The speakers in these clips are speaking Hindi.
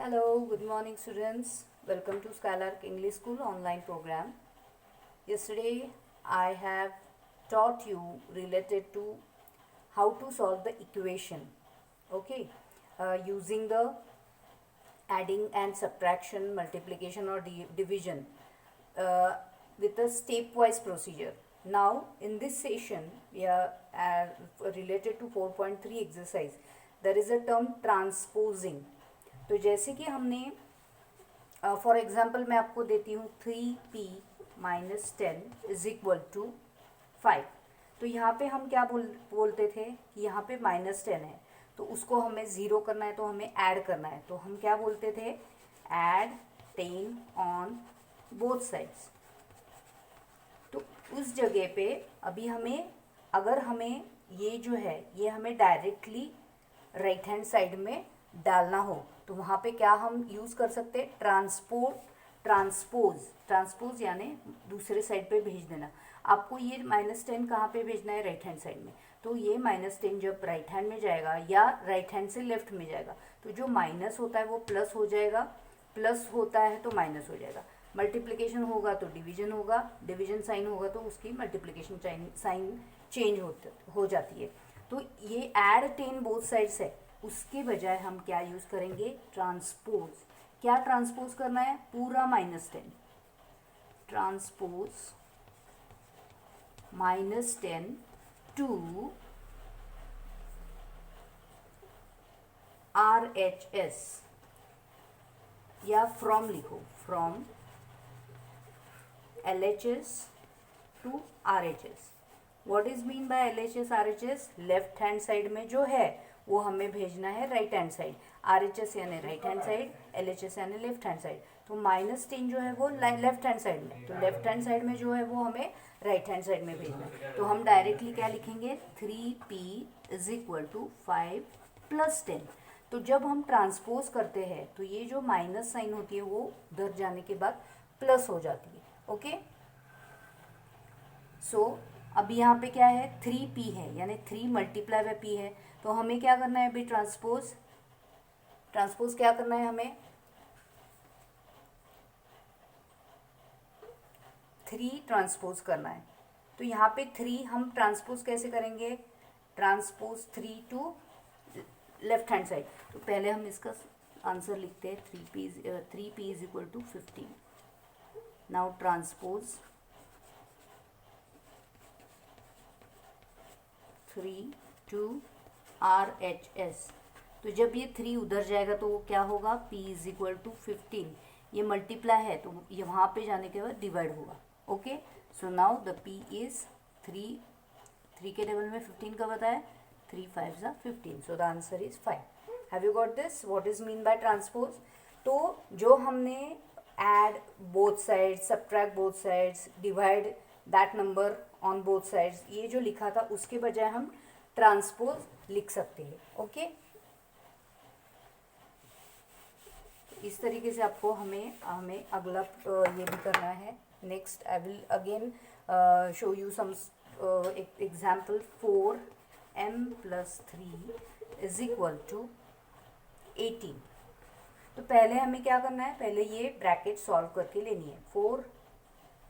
Hello, good morning students. Welcome to Skylark English School online program. Yesterday I have taught you related to how to solve the equation, okay, using the adding and subtraction, multiplication or division uh, with a stepwise procedure. Now in this session we are related to 4.3 exercise. There is a term transposing. तो जैसे कि हमने फॉर एग्जाम्पल मैं आपको देती हूँ 3p minus 10 is equal to 5. तो यहाँ पे हम क्या बोलते थे कि यहाँ पे माइनस 10 है तो उसको हमें ज़ीरो करना है, तो हमें ऐड करना है. तो हम क्या बोलते थे, ऐड 10 ऑन बोथ साइड्स. तो उस जगह पे अभी हमें, अगर हमें ये जो है ये हमें डायरेक्टली राइट हैंड साइड में डालना हो तो वहाँ पे क्या हम यूज़ कर सकते हैं, ट्रांसपोज यानी दूसरे साइड पे भेज देना. आपको ये -10 कहाँ पे भेजना है, राइट हैंड साइड में. तो ये -10 जब राइट हैंड में जाएगा या राइट हैंड से लेफ्ट में जाएगा तो जो माइनस होता है वो प्लस हो जाएगा, प्लस होता है तो माइनस हो जाएगा. मल्टीप्लिकेशन होगा तो डिवीजन होगा, डिवीजन साइन होगा तो उसकी मल्टीप्लिकेशन साइन चेंज हो जाती है. तो ये ऐड 10 बोथ साइड्स है, उसके बजाय हम क्या यूज़ करेंगे, ट्रांसपोज. क्या ट्रांसपोज करना है, पूरा -10. ट्रांसपोज -10 टू RHS या फ्रॉम लिखो, from LHS to RHS. What is mean by LHS RHS, left hand side में जो है वो हमें भेजना है राइट हैंड साइड. RHS यानी राइट हैंड साइड, LHS यानी लेफ्ट हैंड साइड. तो -10 जो है वो लेफ्ट हैंड साइड में, तो लेफ्ट हैंड साइड में जो है वो हमें राइट हैंड साइड में भेजना है. तो हम डायरेक्टली क्या लिखेंगे, 3p is equal to 5 plus 10. तो जब हम ट्रांसपोज करते हैं तो ये जो माइनस साइन होती है वो उधर जाने के बाद प्लस हो जाती है. ओके, सो अभी यहाँ पे क्या है, 3p है यानी 3 मल्टीप्लाई बाय p है. तो हमें क्या करना है अभी, ट्रांसपोज क्या करना है, हमें 3 ट्रांसपोज करना है. तो यहाँ पे 3 हम ट्रांसपोज कैसे करेंगे, transpose 3 to left hand side. तो पहले हम इसका आंसर लिखते हैं, 3p is equal to 15. Now transpose 3 to RHS. तो जब ये 3 उधर जाएगा तो वो क्या होगा, p इज इक्वल टू 15. ये मल्टीप्लाई है तो ये वहाँ पे जाने के बाद डिवाइड होगा. Okay, so now the p is 3 के टेबल में 15 का बताया, 3 5 ज़ा 15. So the answer is 5. Have you got this, what is mean bye transpose. तो जो हमने add both sides, subtract both sides, divide that number on both sides, ये जो लिखा था उसके बजाय हम ट्रांसपोज लिख सकते हैं. ओके, इस तरीके से आपको हमें अगला ये भी करना है. Next I will again show you some example. 4m + 3 is equal to 18. तो पहले हमें क्या करना है, पहले ये ब्रैकेट सॉल्व करके लेनी है. 4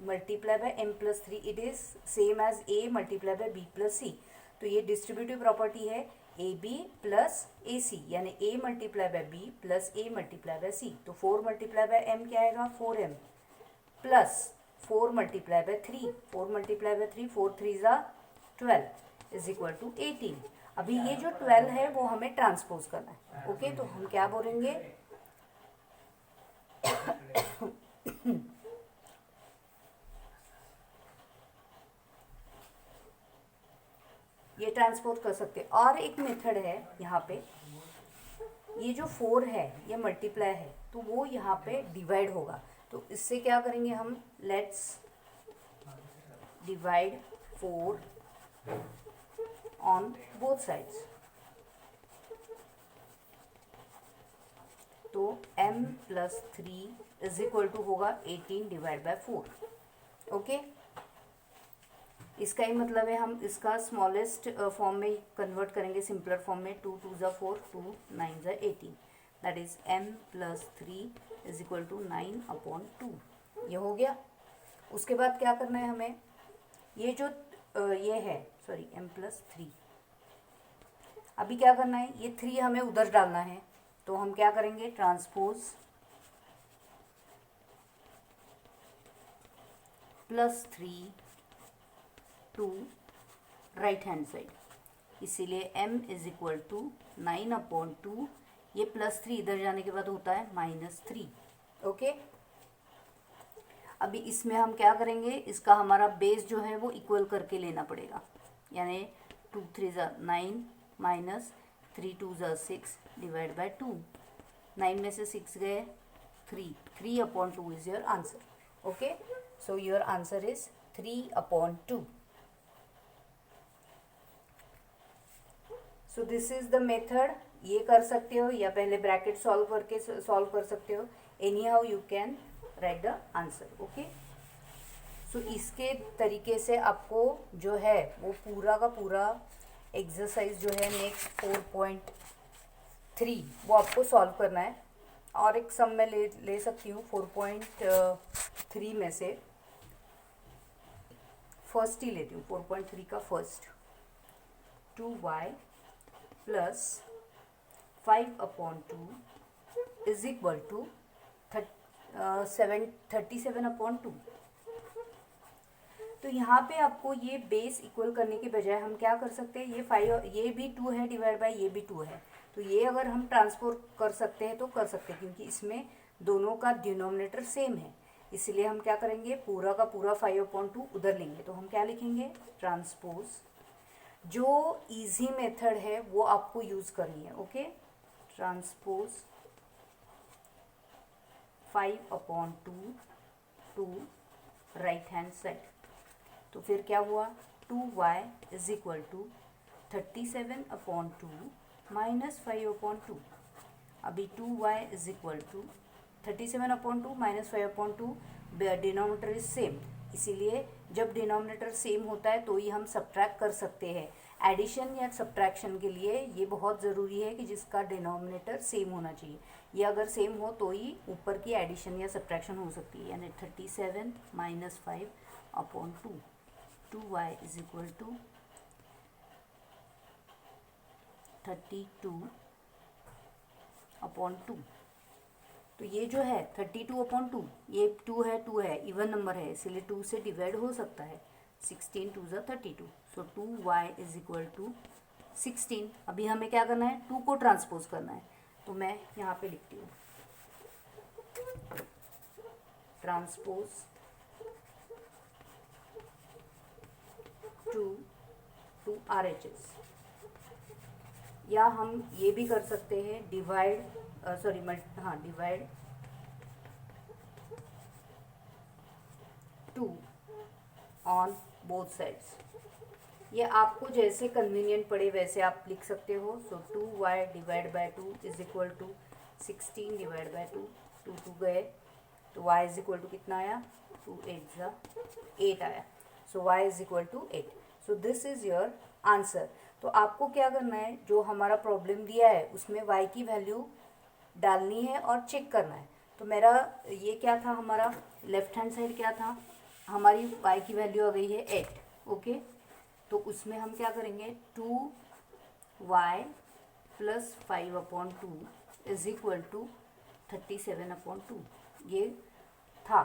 multiply by m + 3 it is same as a multiply by b + c. तो ये डिस्ट्रीब्यूटिव प्रॉपर्टी है AB + AC यानी a multiply by b + a multiply by c. तो 4 मल्टीप्लाई बाय m क्या आएगा, 4m plus 4 multiply by 3, 4 multiply by 3, 4 3 ज़ा 12 इज इक्वल टू 18. अभी ये जो 12 है वो हमें ट्रांसपोज करना है. ओके, तो हम क्या बोलेंगे, ये ट्रांसपोज कर सकते हैं. और एक मेथड है यहाँ पे, ये जो 4 है ये मल्टीप्लाई है तो वो यहाँ पे डिवाइड होगा. तो इससे क्या करेंगे हम, let's divide 4 on both sides. तो m + 3 इज इक्वल टू होगा 18 डिवाइड बाय 4. ओके, इसका ही मतलब है हम इसका स्मॉलेस्ट फॉर्म में कन्वर्ट करेंगे, सिंपलर फॉर्म में. 2 2 ज़ा 4, 2 9 ज़ा 18. That is m plus 3 is equal to 9/2। ये हो गया। उसके बाद क्या करना है हमें, ये जो ये है सॉरी m प्लस 3, अभी क्या करना है, ये 3 हमें उधर डालना है। तो हम क्या करेंगे, transpose plus 3 to right hand side, इसीलिए m इज इक्वल टू 9/2। ये प्लस 3 इधर जाने के बाद होता है -3। ओके, अभी इसमें हम क्या करेंगे, इसका हमारा बेस जो है वो इक्वल करके लेना पड़ेगा, यानी 2 3 = 9 माइनस 3 2 = 6 डिवाइड बाय 2। 9 में से 6 गए 3, 3/2 is your answer. Okay, so your answer is 3/2। So this is the method. ये कर सकते हो या पहले ब्रैकेट सॉल्व करके सॉल्व कर सकते हो, anyhow you can write the answer. Okay, so इसके तरीके से आपको जो है वो पूरा का पूरा एक्सरसाइज जो है नेक्स्ट 4.3 वो आपको सॉल्व करना है। और एक सम में ले सकती हूँ 4.3 में से फर्स्ट ही लेती हूँ, 4.3 का first. 2y plus 5/2 is equal to 37/2। तो यहाँ पे आपको ये बेस इक्वल करने के बजाय हम क्या कर सकते हैं, ये 5 ये भी 2 है डिवाइड बाय ये भी 2 है, तो ये अगर हम ट्रांसफर कर सकते हैं तो कर सकते हैं, क्योंकि इसमें दोनों का डिनोमिनेटर सेम है। इसलिए हम क्या करेंगे, पूरा का पूरा 5/2 उधर लेंगे। तो हम क्या लिखेंगे, ट्रांसपोज। जो इजी मेथड है वो आपको यूज़ करनी है। Okay, transpose 5/2 to right hand side. तो फिर क्या हुआ, 2y is equal to 37/2 minus 5/2। अभी 2y is equal to 37/2 minus 5/2, denominator is same, इसीलिए जब डिनोमिनेटर सेम होता है तो ही हम सब्ट्रैक्ट कर सकते हैं। एडिशन या सब्ट्रैक्शन के लिए ये बहुत ज़रूरी है कि जिसका डिनोमिनेटर सेम होना चाहिए। ये अगर सेम हो तो ही ऊपर की एडिशन या सब्ट्रैक्शन हो सकती है, यानी 37 minus 5/2। 2y is equal to 32/2। तो ये जो है 32/2, ये 2 है, इवन नंबर है, इसलिए 2 से डिवाइड हो सकता है। 16 2 = 32। So 2y is equal to 16। अभी हमें क्या करना है, 2 को ट्रांसपोज करना है। तो मैं यहाँ पे लिखती हूँ ट्रांसपोज 2 टू RHS, या हम ये भी कर सकते हैं divide divide 2 on both sides. ये आपको जैसे कन्वीनियंट पड़े वैसे आप लिख सकते हो। So 2y divide by 2 is equal to 16 divide by 2, 2 गए तो y इज इक्वल टू कितना आया, 2 8 = 8 आया। So y is equal to 8। So this is your answer. तो आपको क्या करना है, जो हमारा प्रॉब्लम दिया है उसमें y की वैल्यू डालनी है और चेक करना है। तो मेरा ये क्या था, हमारा लेफ्ट हैंड साइड क्या था, हमारी y की वैल्यू आ गई है 8। ओके, तो उसमें हम क्या करेंगे, 2y plus 5/2 is equal to 37/2 ये था।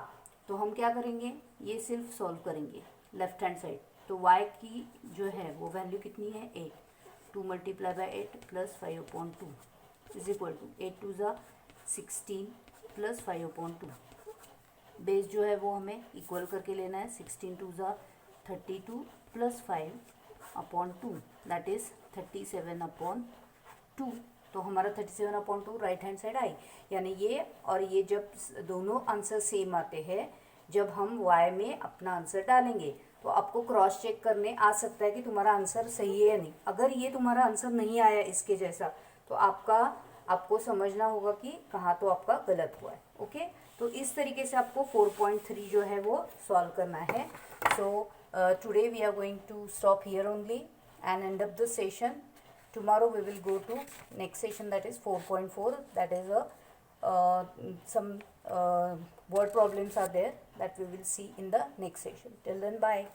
तो हम क्या करेंगे, ये सिर्फ सॉल्व करेंगे लेफ्ट हैंड साइड। तो y की जो है वो वैल्यू कितनी है, 8। 2 × 8 plus 5/2 is equal to 8 2 = 16 plus 5/2। Base जो है वो हमें इक्वल करके लेना है। 16 2 = 32 प्लस 5/2 दैट इज 37/2। तो हमारा 37/2 राइट हैंड साइड आई, यानी ये और ये जब दोनों आंसर सेम आते हैं, जब हम y में अपना आंसर डालेंगे तो आपको क्रॉस चेक करने आ सकता है कि तुम्हारा आंसर सही है या नहीं। अगर ये तुम्हारा आंसर नहीं आया इसके जैसा, तो आपको समझना होगा कि कहाँ तो आपका गलत हुआ है। ओके, तो इस तरीके से आपको 4.3 जो है वो सॉल्व करना है। So today we are going to stop here only and end up the session. Tomorrow we will go to next session, that is 4.4. That is some word problems are there that we will see in the next session. Till then, bye.